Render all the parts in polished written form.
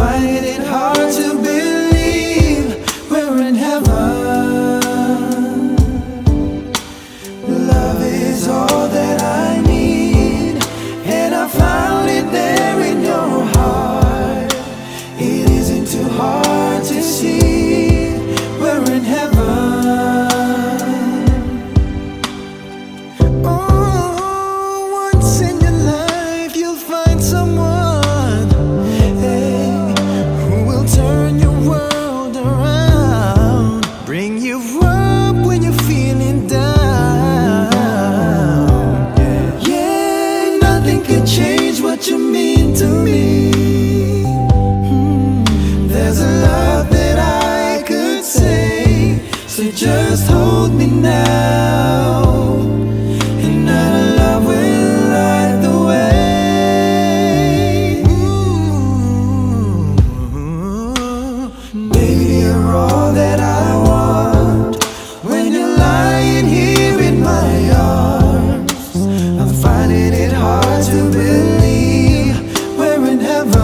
finding it hard to believe we're in heaven. Love is all that I need, and I found it there in your heart. It isn't too hard to see we're in heaven. Change what you mean to me. There's a lot that I could say, so just hold me now, and our love will light the way. Baby, you're all that I want. When you're lying here in my arms, I'm finding it hard to believe we're in heaven.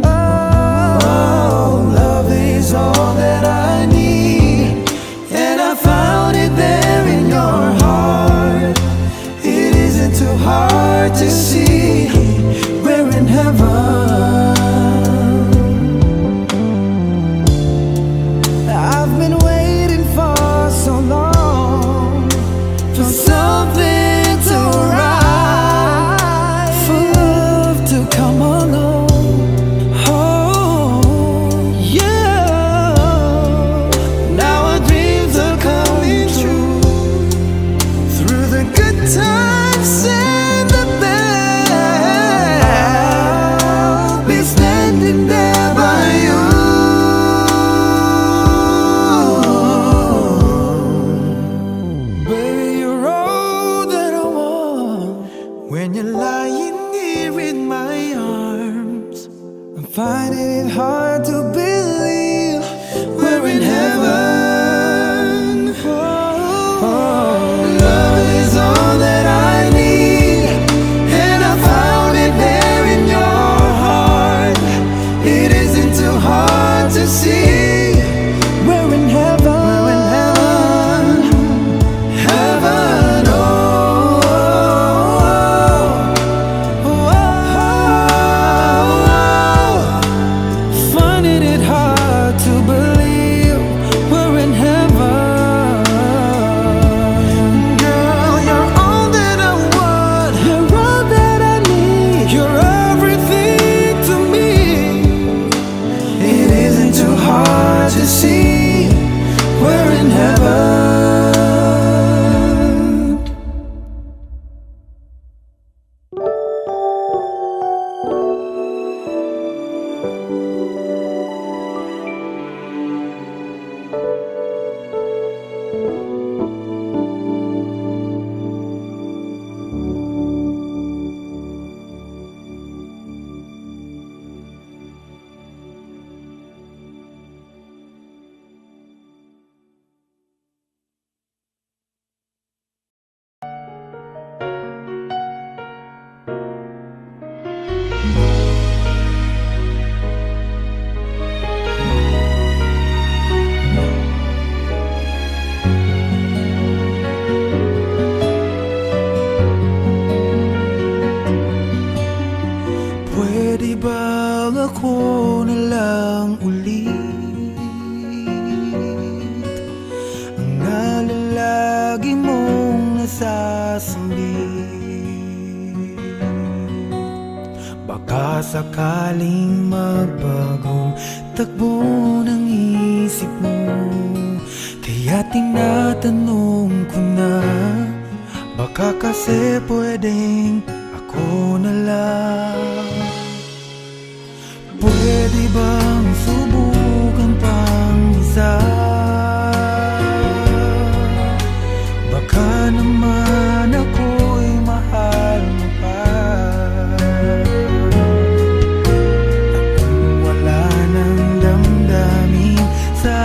Oh, love is all that I need, and I found it there in your heart. It isn't too hard to see we're in heaven. I've been waiting for so long for something to rise, for love to come along. Oh, yeah. Now our dreams are coming true, through the good times and the bad. I'll be standing there by you. Baby, you're all that I want. When you're lying here in my arms, I'm finding it hard to believe we're in heaven. Oh, love is all that I need, and I found it there in your heart. It isn't too hard to see we're in heaven. We're in heaven. Heaven, oh, oh, oh, finding it hard to believe we're in heaven. Girl, you're all that I want. You're all that I need. You're everything to me. It isn't too hard to see we're in heaven. Pwede bang ako na lang ulit ang nalalagi mong nasasambit? Baka sakaling magbagong takbo ng isip mo, kaya tinatanong ko na, baka kasi pwedeng ako na lang. Pwede bang subukan pang isa? Baka naman ako'y mahal mo pa. At kung wala nang damdamin sa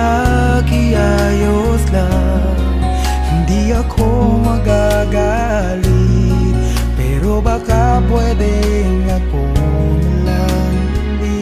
akin, ayos lang, hindi ako magagalit. Pero baka pwedeng ako na lang ulit.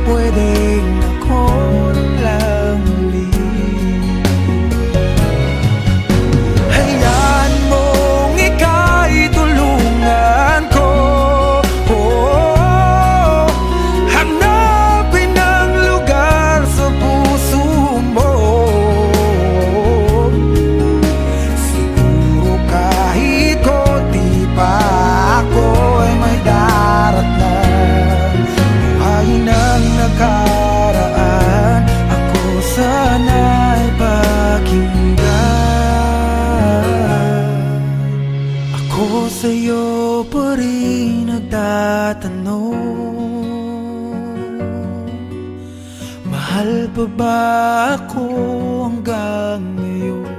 pwedeng ako na lang ulit. Hayaan mong ika'y tulungan ko, hanapin ang lugar sa puso mo. Siguro kahit konti pa ako ay may daratnan. Buhayin ang nakaraan, ako sana'y pakinggan. Ako sa'yo pa rin nagtatanong, mahal pa ba ako hanggang ngayon?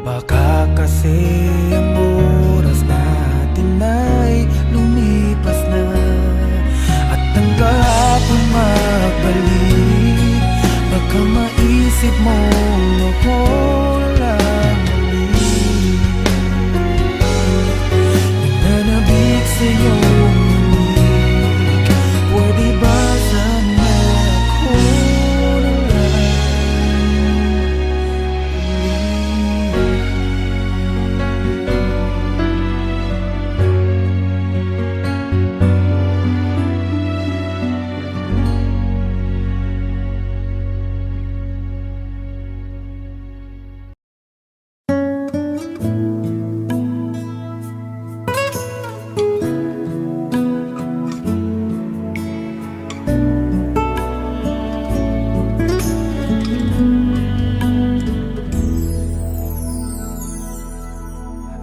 Baka kasi ang oras natin ay lumipas na, at ang kahapon magbalik. Baka maisip mo ako lang ulit. Nananabik sa iyong manig, pwede ba sana ako na lang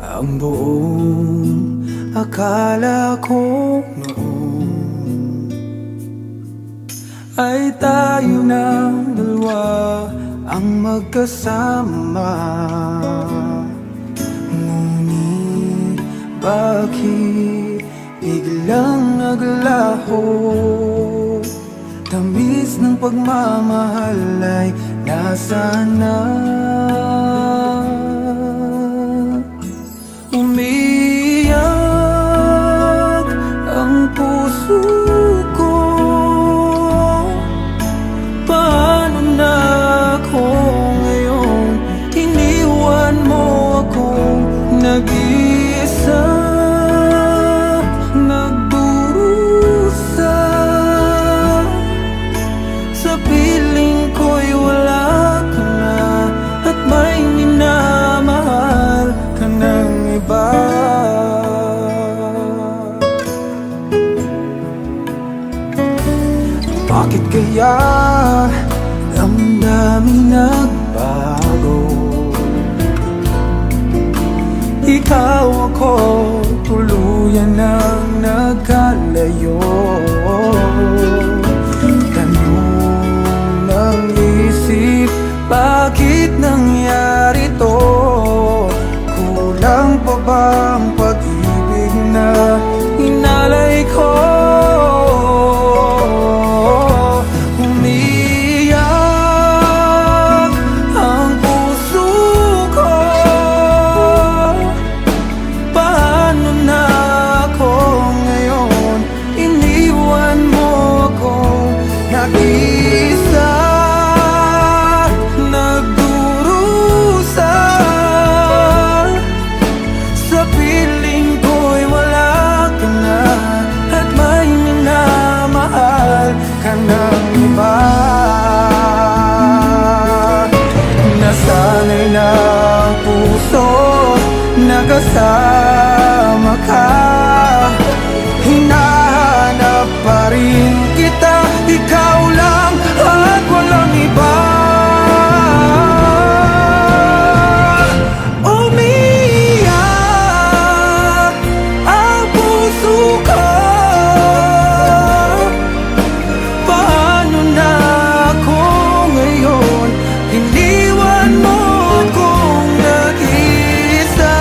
ang buong akala ko noon ay tayo ng dalawa ang magkasama. Ngunit bakit biglang naglaho? Tamis ng pagmamahal ay nasaan na? Umiyak ang puso ko, paano na ako ngayon? Iniwan mo akong nag-iisa, nagdurusa. Sa piling ko'y wala ka na, at may minamahal ka ng iba. Bakit kaya damdamin nagbago? Ikaw ako, tuluyan nang nagkalayo. Tanong ng isip, bakit nangyari to? Kulang pa bang pag-ibig na inalay ko? Umiyak ang puso ko, paano na ako ngayon? Iniwan mo ako nag-isa, nagdurusa. Sa piling ko'y wala ka na, at may minamahal ka ng iba. Nasanay na ang puso, nakasama ka. Hinahanap pa rin kita, ikaw lang at walang iba. Umiyak ang puso ko, paano na ako ngayon? Iniwan mo akong nag-isa,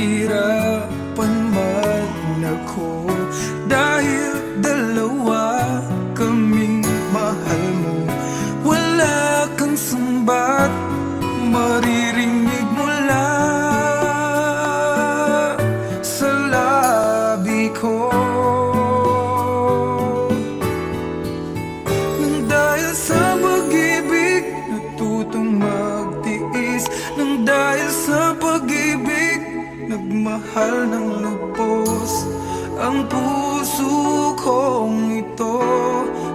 nahihirapan man ako dahil dalawa kaming mahal mo. Wala kang sumbat maririnig mula sa labi ko. Nang dahil sa pag-ibig natutong magtiis, nang dahil sa pag-ibig nagmahal ng lubos ang puso kong ito.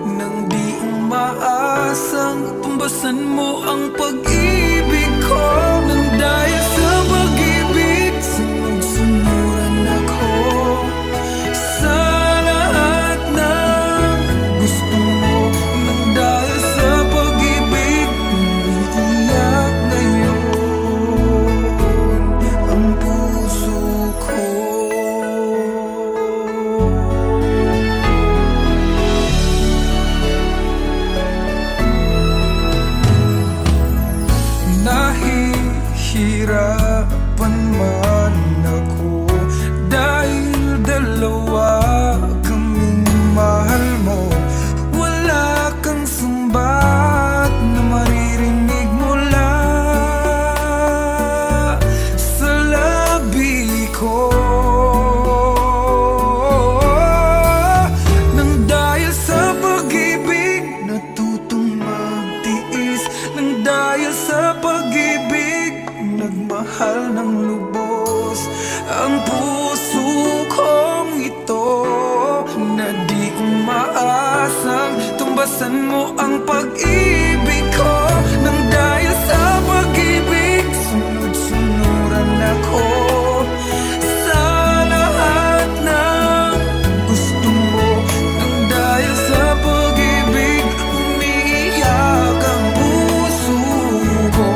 Nang di umaasang tumbasan mo ang pag-ibig ko. Nang dahil sa pag-ibig sunod-sunuran ako sa lahat ng gusto mo. Nang dahil sa pag-ibig umiiyak ngayon ang puso ko. Nahihirapan man ako dahil dalawa kaming mahal mo. Wala kang sumbat na maririnig mula sa labi ko. Nang dahil sa pag-ibig natutong magtiis, nang dahil sa pag-ibig nagmahal ng lubos ang puso kong ito. Na di umaasang tumbasan mo ang pag-ibig ko. Nang dahil sa pag-ibig sunod-sunuran ako sa lahat ng gusto mo. Nang dahil sa pag-ibig umiiyak ang puso ko.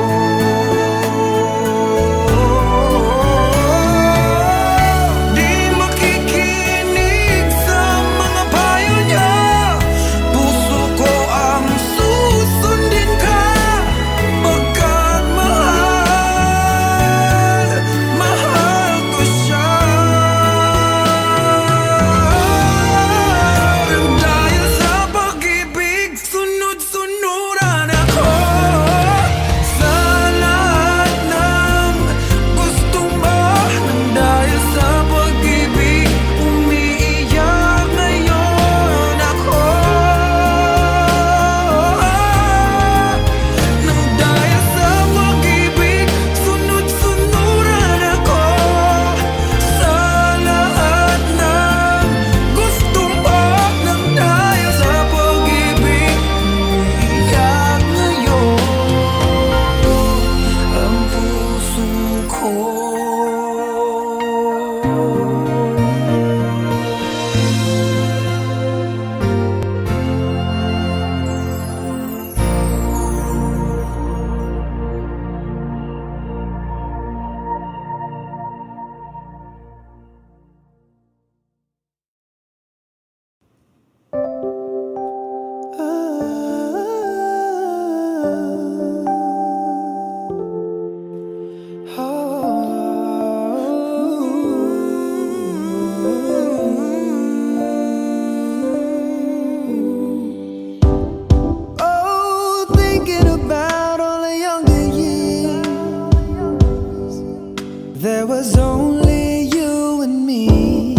There was only you and me.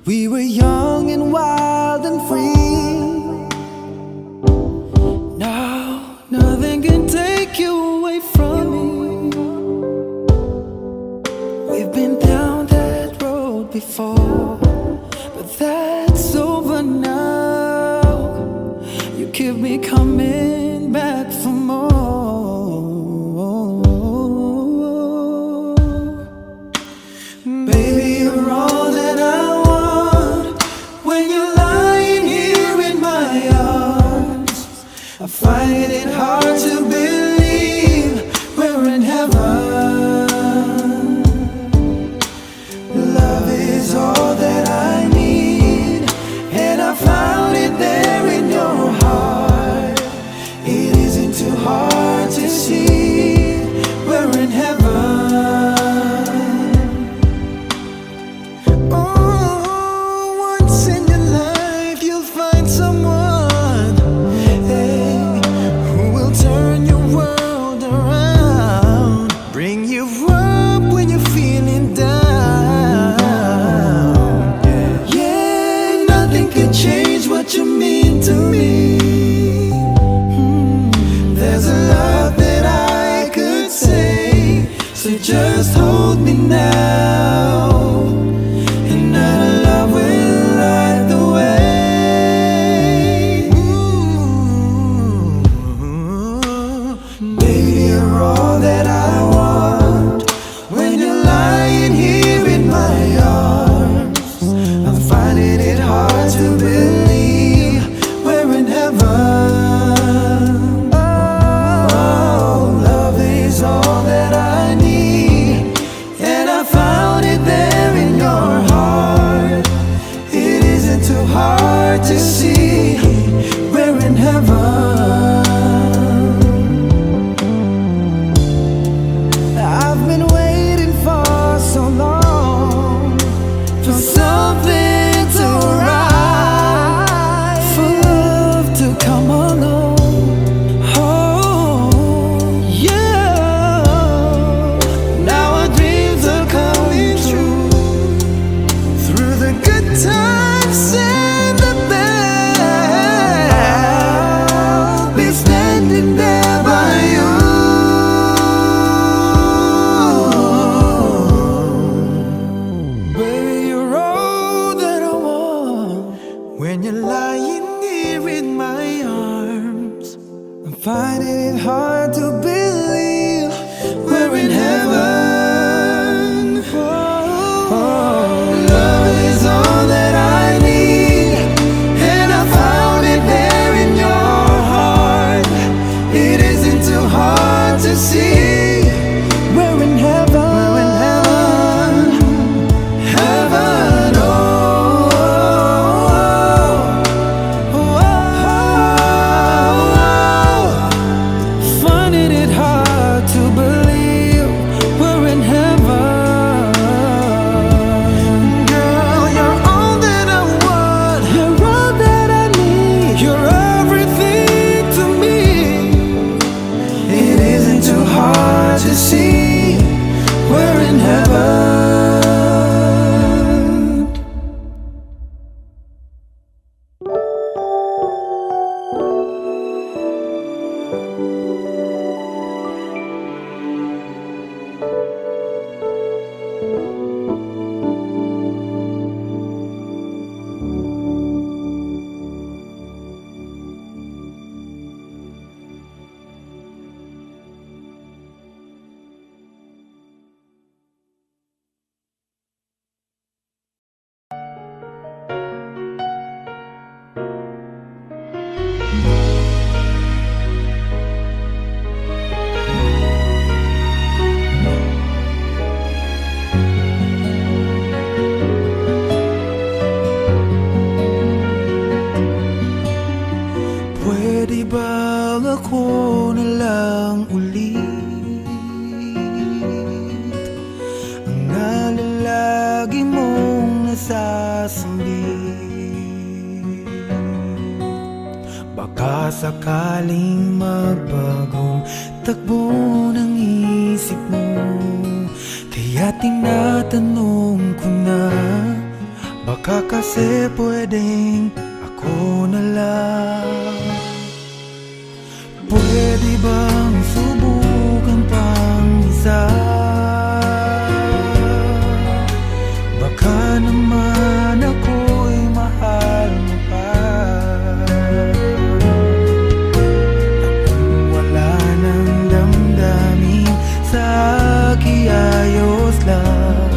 We were young and wild and free. Now nothing can take you away from me. We've been down that road before, but that's over now. You keep me coming back for more. Baby, you're all that I want. When you're lying here in my arms, I find it hard to believe we're in heaven. Love is all that I need, and I found it there in your heart. It isn't too hard to see we're in heaven. lagi mong nasasandi. Baka sakaling magbagong takbo ng isip mo, kaya tinatanong ko na, baka kasi pwedeng ako na lang. Pwede bang subukan pang isa? Baka naman ako'y mahal mo pa. Kung wala nang damdamin sa kiayos lang,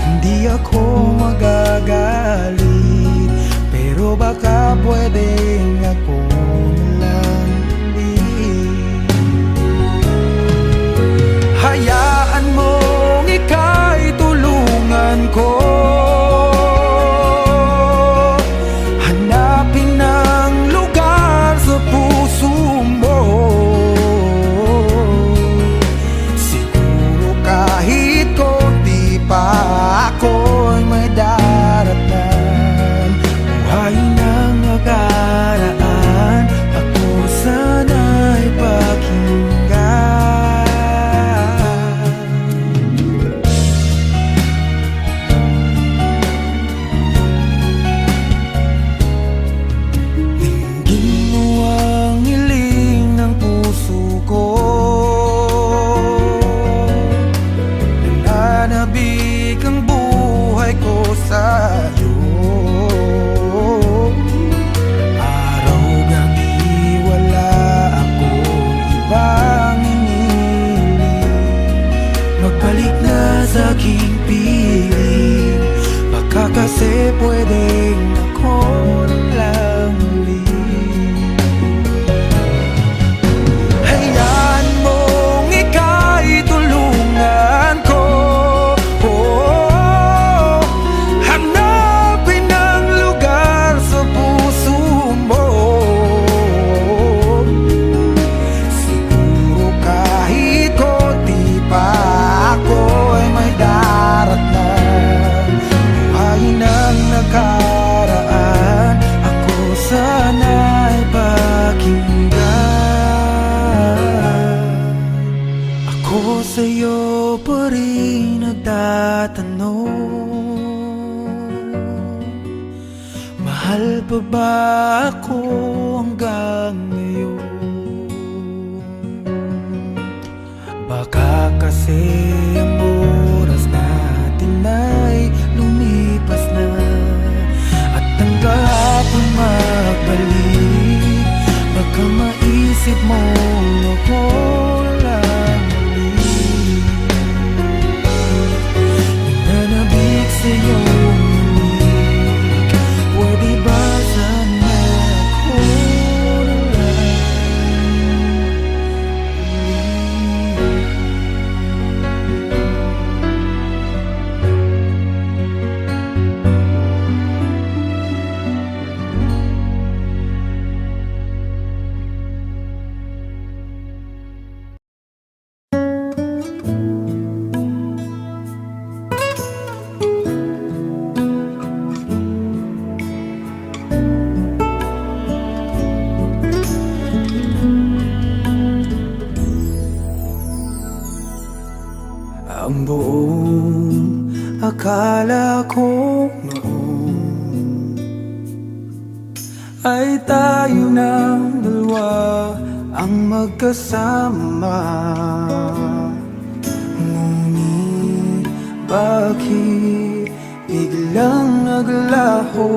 hindi ako magagalit, pero baka pwedeng ako na lang. Hayaan mong ika'y tulungan ko, hanapin ang lugar sa puso mo. Siguro kahit konti pa ako'y may daratnan. Buhayin ang nakaraan, ako sana'y pakinggan. Sa aking piling, baka kasi pwedeng ako lang ulit. Hayaan mong ika'y tulungan ko, hanapin ang lugar sa puso mo. Siguro kahit konti pa ako'y may daratnan. Buhayin ang nakaraan, ako sana'y pakinggan. Ako sa'yo pa rin nagtatanong, mahal pa ba ako hanggang ngayon? Baka kasi ang oras natin ay lumipas na, at ang kahapon magbalik. Baka maisip mo ako lang ulit, nananabik sa'yo ulit. Pwede ba sana ako na lang ang buong akala ko noon ay tayo ng dalawa ang magkasama. Ngunit bakit biglang naglaho?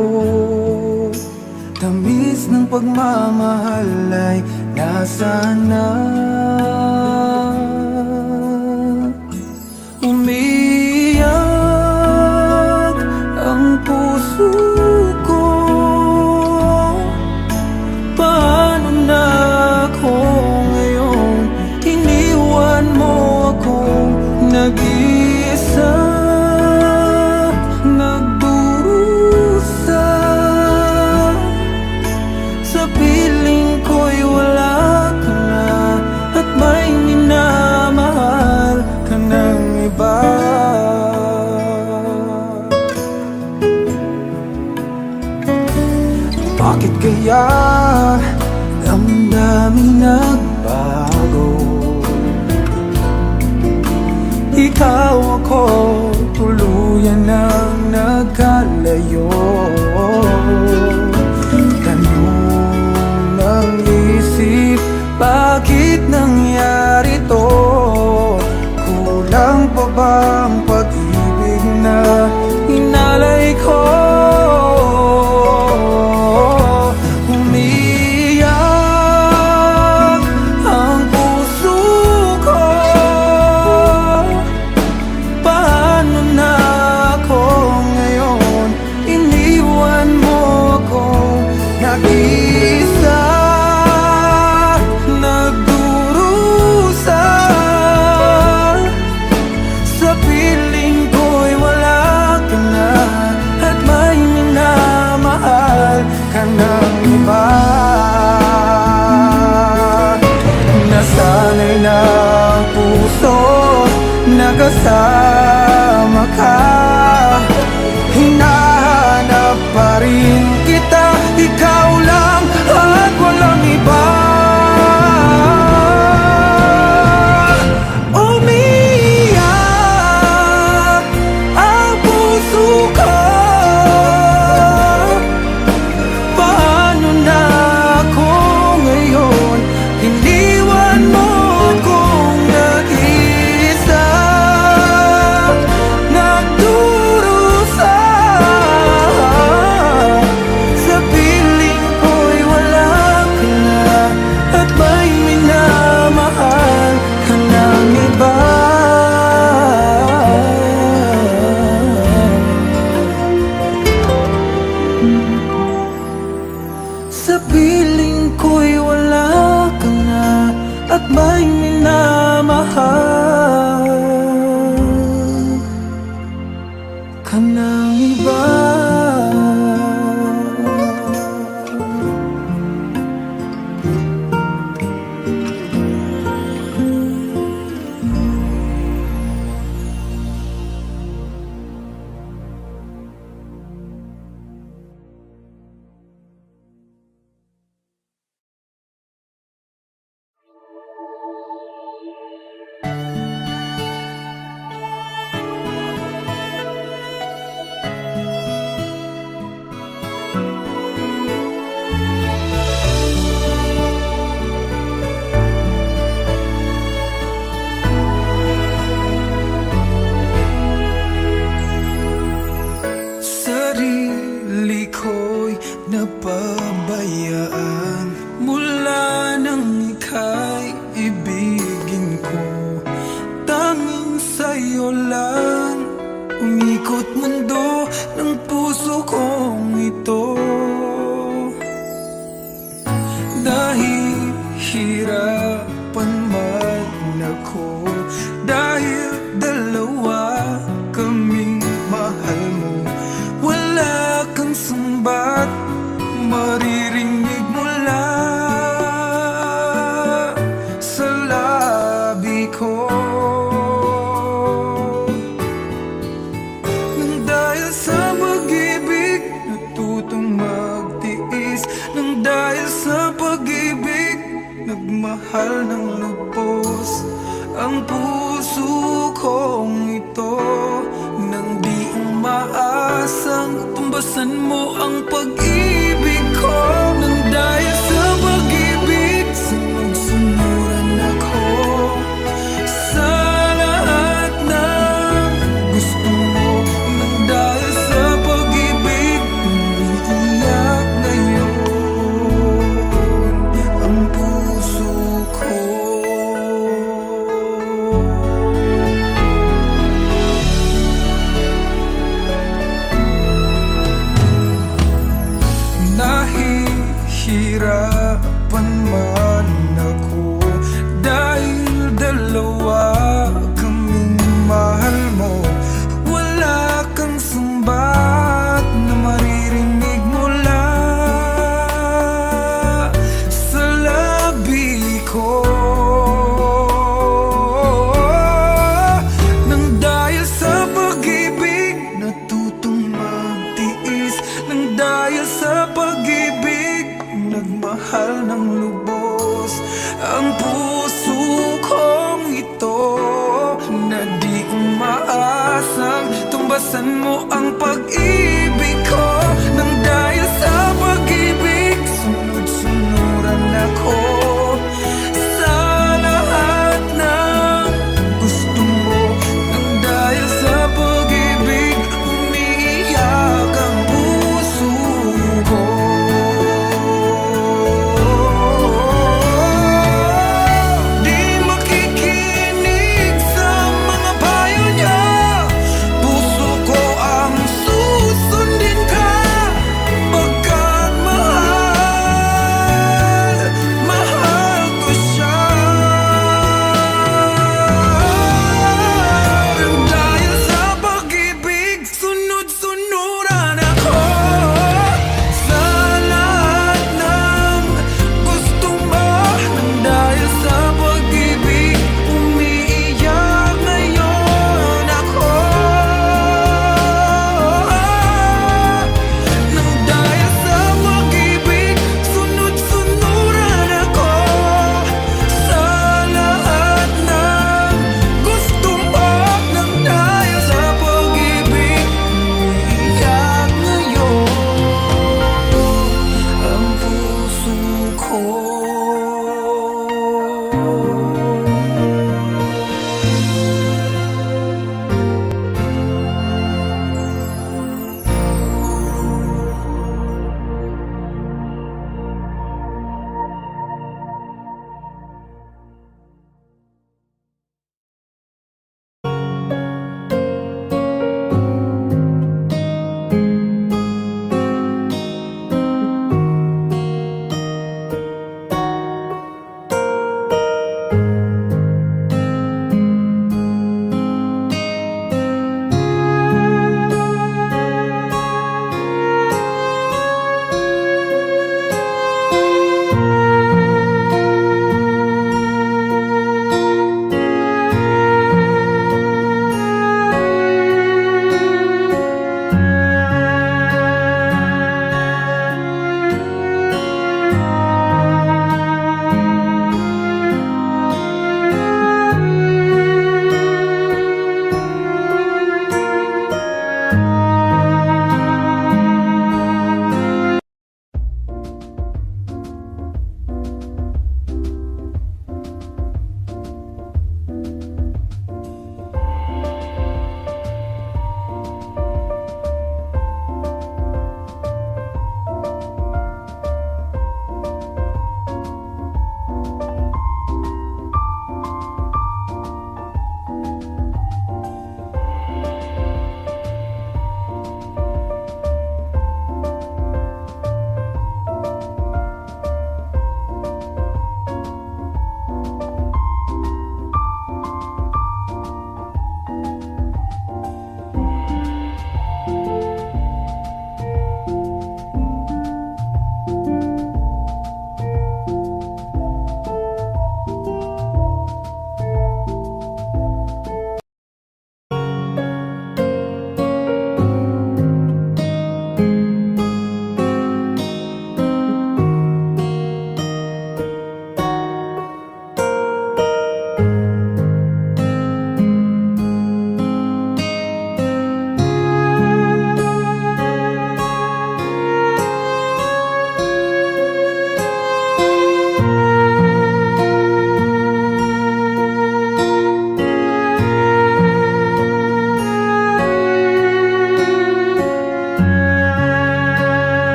Tamis ng pagmamahal ay nasaan na? Umiyak ang puso ko, paano na ako ngayon? Iniwan mo akong nag-iisa, nagdurusa. Sa piling ko'y wala ka na, at may minahal kaya damdaming nagbago. Ikaw ako, tuluyan nang nagkalayo. Tanong ng isip, bakit nangyari to? Kulang pa bang pag-ibig na inalay ko? Umiiyak ang puso ko. Paano na ako ngayon? Iniwan mo ako nag-iisa, nagdurusa. Sa piling ko'y wala ka na, at may minamahal ka ng iba. Nasanay na ang puso, nakasama ka. Hinahanap pa rin kita, ikaw lang at walang iba. Umiiyak ang puso ko. Paano na ako ngayon? Iniwan mo akong nag-iisa, nagdurusa. Sa piling ko'y wala ka na, at may minamahal ka ng iba. Sa piling ko'y wala ka na, at may minamahal ka ng iba. Sarili ko'y napabayaan mula nang ika'y ibigin ko. Tanging sa'yo lang umikot mundo ng puso kong ito. Dahil hirapan man ako, dahil dalawa kaming mahal mo. Wala kang sumbat maririnig mula sa labi ko. Nang dahil sa pag-ibig natutong magtiis, nang dahil sa pag-ibig nagmahal ng lubos ang puso kong ito. Nang di umaasang tumbasan mo ang pag-ibig ko. Nang dahil sa pag-ibig sunod-sunuran ako sa lahat ng gusto mo. Nang dahil sa pag-ibig umiiyak ngayon ang puso ko. Nahihirap ang pag-ibig ko.